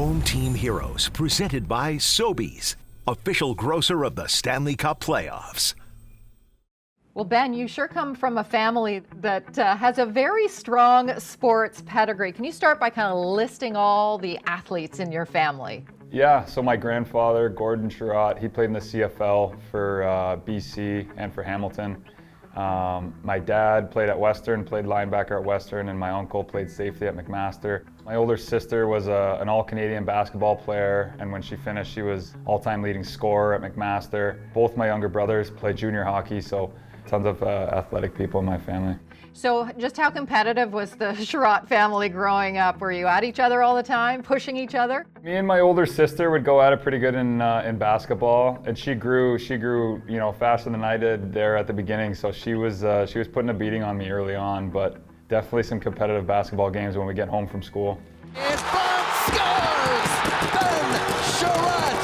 Home Team Heroes, presented by Sobeys, official grocer of the Stanley Cup playoffs. Well, Ben, you sure come from a family that has a very strong sports pedigree. Can you start by kind of listing all the athletes in your family? Yeah, so my grandfather, Gordon Chiarot, he played in the CFL for BC and for Hamilton. My dad played at Western, played linebacker at Western, and my uncle played safety at McMaster. My older sister was an all-Canadian basketball player, and when she finished, she was all-time leading scorer at McMaster. Both my younger brothers played junior hockey, so tons of athletic people in my family. So just how competitive was the Chiarot family growing up? Were you at each other all the time, pushing each other? Me and my older sister would go at it pretty good in basketball, and she grew, faster than I did there at the beginning. So she was putting a beating on me early on, but definitely some competitive basketball games when we get home from school. And Bond scores! Ben Chiarot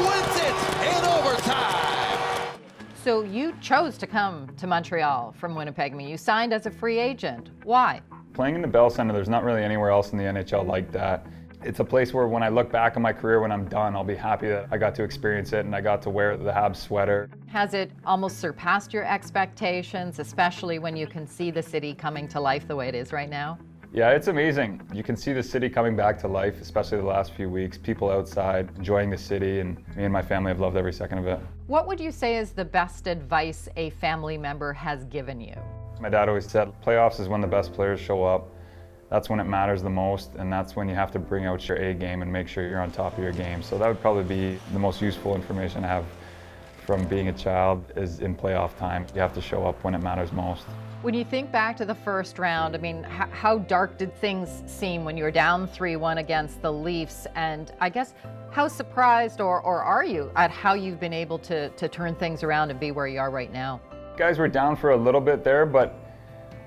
wins it in overtime! So you chose to come to Montreal from Winnipeg. I mean, you signed as a free agent. Why? Playing in the Bell Center, there's not really anywhere else in the NHL like that. It's a place where when I look back on my career, when I'm done, I'll be happy that I got to experience it and I got to wear the Habs sweater. Has it almost surpassed your expectations, especially when you can see the city coming to life the way it is right now? Yeah, it's amazing. You can see the city coming back to life, especially the last few weeks. People outside enjoying the city, and me and my family have loved every second of it. What would you say is the best advice a family member has given you? My dad always said, playoffs is when the best players show up. That's when it matters the most, and that's when you have to bring out your A game and make sure you're on top of your game. So that would probably be the most useful information I have from being a child, is in playoff time. You have to show up when it matters most. When you think back to the first round, I mean, how dark did things seem when you were down 3-1 against the Leafs? And I guess, how surprised or are you at how you've been able to turn things around and be where you are right now? Guys were down for a little bit there, but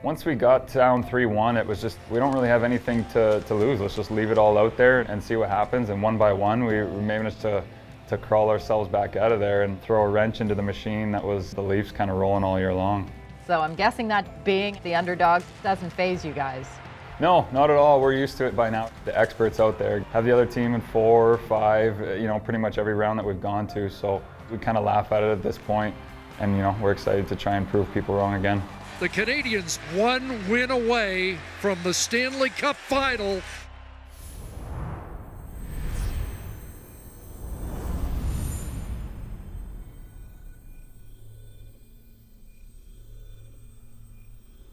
once we got down 3-1, it was just, we don't really have anything to lose. Let's just leave it all out there and see what happens. And one by one, we managed to crawl ourselves back out of there and throw a wrench into the machine that was the Leafs kind of rolling all year long. So I'm guessing that being the underdog doesn't faze you guys. No, not at all. We're used to it by now. The experts out there have the other team in 4 or 5, pretty much every round that we've gone to. So we kind of laugh at it at this point, and we're excited to try and prove people wrong again. The Canadiens 1 win away from the Stanley Cup final